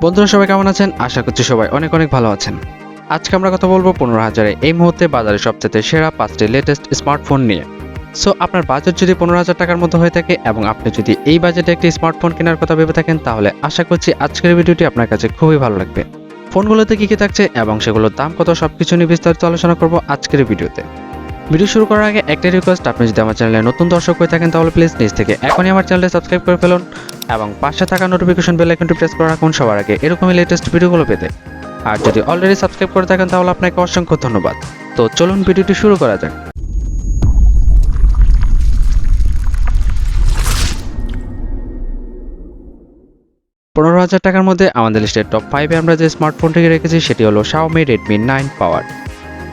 বন্ধুরা সবাই কেমন আছেন? আশা করছি সবাই অনেক অনেক ভালো আছেন। আজকে আমরা কথা বলবো 15,000-এ এই মুহূর্তে বাজারে সবচেয়ে সেরা 5টি লেটেস্ট স্মার্টফোন নিয়ে। সো আপনার বাজেট যদি 15,000 টাকার মতো হয়ে থাকে এবং আপনি যদি এই বাজেটে একটি স্মার্টফোন কেনার কথা ভেবে থাকেন, তাহলে আশা করছি আজকের ভিডিওটি আপনার কাছে খুবই ভালো লাগবে। ফোনগুলোতে কী কী থাকছে এবং সেগুলোর দাম কত সবকিছু নিয়ে বিস্তারিত আলোচনা করব আজকের ভিডিওতে। ভিডিও শুরু করার আগে একটাই রিকোয়েস্ট, আপনি যদি আমার চ্যানেলে নতুন দর্শক হয়ে থাকেন তাহলে প্লিজ নিজ থেকে এখনই আমার চ্যানেলটি সাবস্ক্রাইব করে ফেলুন এবং পাশে থাকা নোটিফিকেশন বেল আইকনটি প্রেস করে রাখুন সবার আগে এরকমই লেটেস্ট ভিডিওগুলো পেতে। আর যদি অলরেডি সাবস্ক্রাইব করে থাকেন তাহলে আপনাকে অসংখ্য ধন্যবাদ। তো চলুন ভিডিওটি শুরু করা যাক। $15,000 টাকার মধ্যে আমাদের লিস্টের টপ 5-এ আমরা যে স্মার্টফোনটিকে রেখেছি সেটি হলো Xiaomi Redmi 9 Power।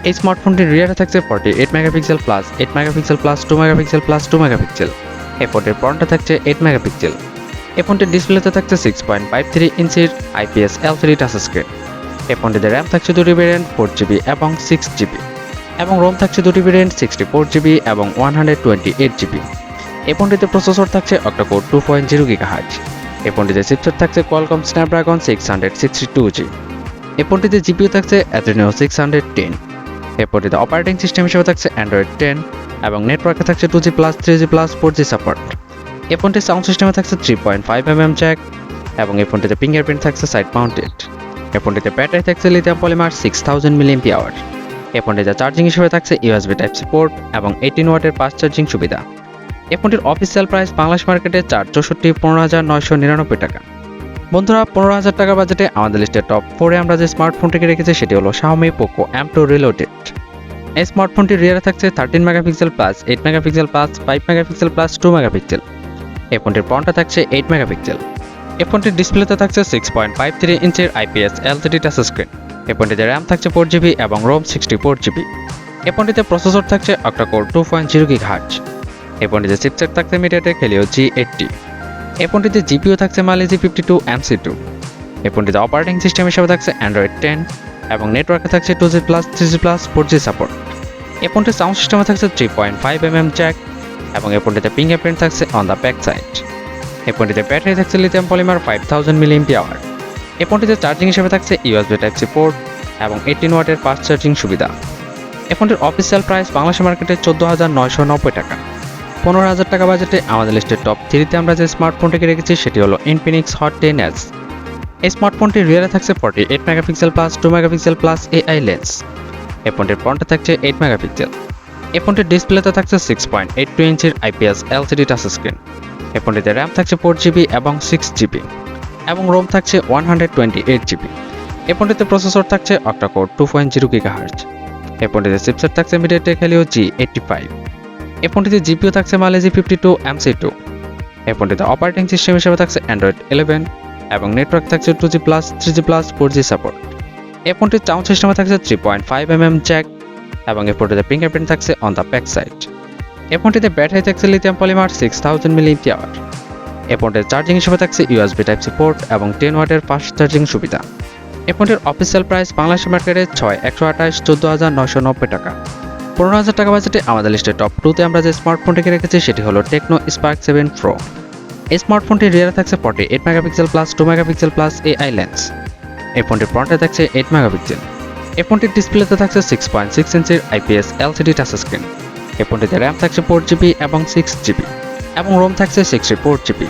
এই স্মার্টফোনটির রিয়ারে থাকছে 48 megapixel plus 8 megapixel plus 2 megapixel plus 2 megapixel. এই ফোনটির ফ্রন্টে থাকছে 8 মেগাপিক্সেল। এই ফোনটির ডিসপ্লেতে থাকছে 6.53 ইঞ্চির IPS LCD টাচ স্ক্রিন। এই ফোনটিতে র্যাম থাকছে দুটি ভেরিয়েন্ট 4GB এবং 6GB এবং রোম থাকছে দুটি ভেরিয়েন্ট 64GB এবং 128GB। এই ফোনটিতে প্রসেসর থাকছে অক্টা-কোর 2.0 GHz। এই ফোনটিতে চিপসেট থাকছে Qualcomm Snapdragon 662G। এই ফোনটিতে জিপিইউ থাকছে Adreno 610। এই ফোনটিতে অপারেটিং সিস্টেম হিসেবে থাকছে Android 10 এবং নেটওয়ার্কে থাকছে 2G+, 3G+, 4G সাপোর্ট। এই ফোনটির সাউন্ড সিস্টেমে থাকছে 3.5mm জ্যাক এবং এই ফোনটিতে ফিঙ্গারপ্রিন্ট থাকছে সাইড মাউন্টেড। এই ফোনটিতে ব্যাটারি থাকছে লিথিয়াম পলিমার 6000 mAh। এই ফোনটিতে চার্জিং হিসেবে থাকছে USB Type-C পোর্ট এবং 18 ওয়াটের ফাস্ট চার্জিং সুবিধা। এই ফোনটির অফিসিয়াল প্রাইস বাংলাদেশ মার্কেটে 15,999 টাকা। বন্ধুরা, 15,000 টাকা বাজেটে আমাদের লিস্টের টপ 4-এ আমরা যে স্মার্টফোনটিকে রেখেছি সেটি হলো Xiaomi Poco M2 Reloaded। এই স্মার্টফোনটির রিয়ারে থাকছে 13 megapixel plus 8 megapixel plus 5 megapixel plus 2 megapixel. এই ফোনটির ফ্রন্টে থাকছে 8 মেগাপিক্সেল। এই ফোনটির ডিসপ্লেতে থাকছে 6.53 ইঞ্চির IPS LCD টাচ স্ক্রিন। এই ফোনটিতে র্যাম থাকছে 4GB এবং ROM 64GB। এই ফোনটিতে প্রসেসর থাকছে অক্টা-কোর 2.0 GHz। এই ফোনটিতে চিপসেট থাকছে MediaTek Helio G80। এই ফোনটিতে জিপিইউ থাকছে Mali G52 MC2। এই ফোনটিতে অপারেটিং সিস্টেম হিসেবে থাকছে Android 10 এবং নেটওয়ার্কে থাকছে 2G+, 3G+, 4G সাপোর্ট। এই ফোনটির সাউন্ড সিস্টেমে থাকছে 3.5mm জ্যাক এবং এই ফোনটিতে ফিঙ্গারপ্রিন্ট থাকছে অন দ্য ব্যাক সাইড। এই ফোনটিতে ব্যাটারি থাকছে লিথিয়াম পলিমার 5000 mAh। এই ফোনটিতে চার্জিং হিসেবে থাকছে USB Type-C পোর্ট এবং 18 ওয়াটের ফাস্ট চার্জিং সুবিধা। এই ফোনটির অফিসিয়াল প্রাইস বাংলাদেশ মার্কেটে 14,990 টাকা। 15,000 টাকা বাজেটে আমাদের লিস্টের টপ 3-তে আমরা যে স্মার্টফোনটিকে রেখেছি সেটি হলো Infinix Hot 10s। এই স্মার্টফোনটির রিয়ারে থাকছে 48 megapixel plus 2 megapixel plus AI lens. এই ফোনটির ফ্রন্টে থাকছে 8 মেগাপিক্সেল। এই ফোনটির ডিসপ্লেতে থাকছে 6.82 ইঞ্চির IPS LCD টাচ স্ক্রিন। এই ফোনটিতে র্যাম থাকছে 4GB এবং 6GB এবং রোম থাকছে 128GB। এই ফোনটিতে প্রসেসর থাকছে অক্টা-কোর 2.0 GHz। এই ফোনটিতে চিপসেট থাকছে MediaTek Helio G85। এই ফোনটিতে জিপিইউ থাকছে Mali G52 MC2। এই ফোনটিতে অপারেটিং সিস্টেম হিসেবে থাকছে Android 11 এবং নেটওয়ার্ক থাকছে 2G+, 3G+, 4G সাপোর্ট। এই ফোনটির সাউন্ড সিস্টেমে থাকছে 3.5mm জ্যাক এবং এই ফোনটিতে ফিঙ্গারপ্রিন্ট থাকছে অন দ্য ব্যাক সাইড। এই ফোনটিতে ব্যাটারি থাকছে লিথিয়াম পলিমার 6000 mAh। এই ফোনটির চার্জিং হিসেবে থাকছে USB Type-C পোর্ট এবং 10 ওয়াটের ফাস্ট চার্জিং সুবিধা। এই ফোনটির অফিসিয়াল প্রাইস বাংলাদেশ মার্কেটে 6,128 14,990 টাকা। 15,000 টাকা বাজেটে আমাদের লিস্টের টপ 2-তে আমরা যে স্মার্টফোনটিকে রেখেছি সেটি হলো Tecno Spark 7 Pro। এই স্মার্টফোনটির রিয়ারে থাকছে 48 megapixel plus 2 megapixel plus AI lens. এই ফোনটির ফ্রন্টে থাকছে 8 মেগাপিক্সেল। এই ফোনটির ডিসপ্লেতে থাকছে 6.6 ইঞ্চির IPS LCD টাচ স্ক্রিন। এই ফোনটিতে র্যাম থাকছে 4GB এবং 6GB এবং ROM থাকছে 64GB।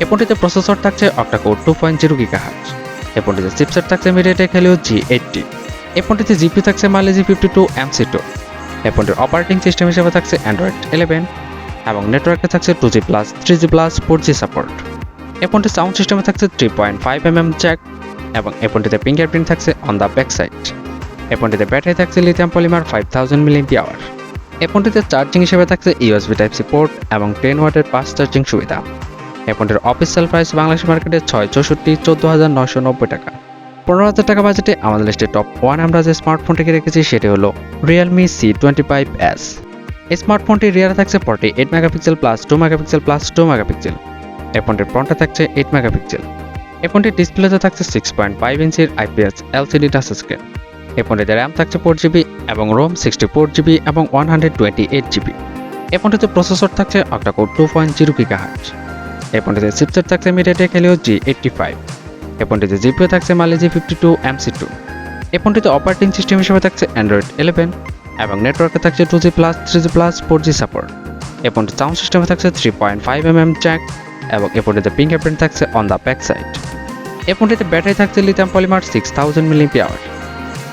এই ফোনটিতে প্রসেসর থাকছে অক্টা-কোর 2.0 GHz। এই ফোনটিতে চিপসেট থাকছে MediaTek Helio G80। এই ফোনটিতে জিপিইউ থাকছে Mali G52 MC2। এই ফোনটির অপারেটিং সিস্টেম হিসেবে থাকছে Android 11 এবং নেটওয়ার্কে থাকছে 2G+, 3G+, 4G সাপোর্ট। এই ফোনটির সাউন্ড সিস্টেমে থাকছে 3.5mm জ্যাক এবং এই ফোনটিতে ফিঙ্গারপ্রিন্ট থাকছে অন দ্য ব্যাক সাইড। এই ফোনটিতে ব্যাটারি থাকছে লিথিয়াম পলিমার 5000 mAh। এই ফোনটিতে চার্জিং হিসেবে থাকছে USB Type-C পোর্ট এবং 10 ওয়াটের ফাস্ট চার্জিং সুবিধা। এই ফোনটির অফিসিয়াল প্রাইস বাংলাদেশ মার্কেটে 6,64 14,990 টাকা। 15,000 টাকা বাজেটে আমাদের লিস্টে টপ 1 আমরা যে স্মার্টফোনটিকে রেখেছি সেটি হলো Realme C25s। এই স্মার্টফোনটির রিয়ারে থাকছে 48 megapixel plus 2 megapixel plus 2 megapixel. এই ফোনটির ফ্রন্টে থাকছে 8 মেগাপিক্সেল। এই ফোনটির ডিসপ্লেতে থাকছে 6.5 ইঞ্চির IPS LCD টাচ স্ক্রিন। এই ফোনটিতে র্যাম থাকছে 4GB এবং ROM 64GB এবং 128GB। এই ফোনটিতে প্রসেসর থাকছে অক্টা-কোর 2.0 GHz। এই ফোনটিতে চিপসেট থাকছে MediaTek Helio G85। এই ফোনটিতে জিপিও থাকছে Mali G52 MC2। এই ফোনটিতে অপারেটিং সিস্টেম হিসেবে থাকছে Android 11 এবং নেটওয়ার্কে থাকছে 2G+, 3G+, 4G সাপোর্ট। এই ফোনটির সাউন্ড সিস্টেমে থাকছে 3.5mm জ্যাক এবং এই ফোনটিতে ফিঙ্গারপ্রিন্ট থাকছে অন দ্য ব্যাক সাইড। এই ফোনটিতে ব্যাটারি থাকছে লিথিয়াম পলিমার 6000 mAh।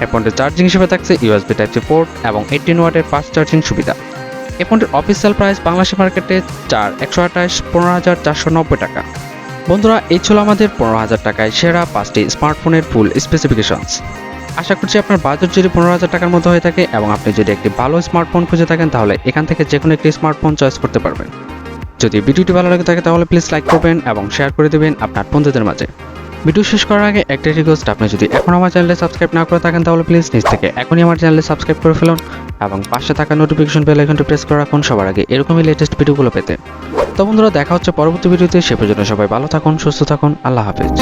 এই ফোনটির চার্জিং হিসেবে থাকছে USB Type-C পোর্ট এবং 18 ওয়াটের ফাস্ট চার্জিং সুবিধা। এই ফোনটির অফিসিয়াল প্রাইস বাংলাদেশ মার্কেটে 128 টাকা। বন্ধুরা, এই ছিল আমাদের 15,000 টাকায় সেরা 5টি স্মার্টফোনের ফুল স্পেসিফিকেশনস। আশা করছি আপনার বাজেট যদি 15,000 টাকার মতো হয়ে থাকে এবং আপনি যদি একটি ভালো স্মার্টফোন খুঁজে থাকেন তাহলে এখান থেকে যে কোনো একটি স্মার্টফোন চয়েস করতে পারবেন। যদি ভিডিওটি ভালো লাগে থাকে তাহলে প্লিজ লাইক করবেন এবং শেয়ার করে দেবেন আপনার বন্ধুদের মাঝে। ভিডিও শেষ করার আগে একটা রিকোয়েস্ট, আপনি যদি এখন আমার চ্যানেলে সাবস্ক্রাইব না করে থাকেন তাহলে প্লিজ নিচ থেকে এখনই আমার চ্যানেলে সাবস্ক্রাইব করে ফেলুন এবং পাশে থাকা নোটিফিকেশন বেল আইকনটি প্রেস করে রাখুন সবার আগে এরকমই লেটেস্ট ভিডিওগুলো পেতে। তো বন্ধুরা, দেখা হচ্ছে পরবর্তী ভিডিওতে। সে পর্যন্ত সবাই ভালো থাকুন, সুস্থ থাকুন, আল্লাহ হাফেজ।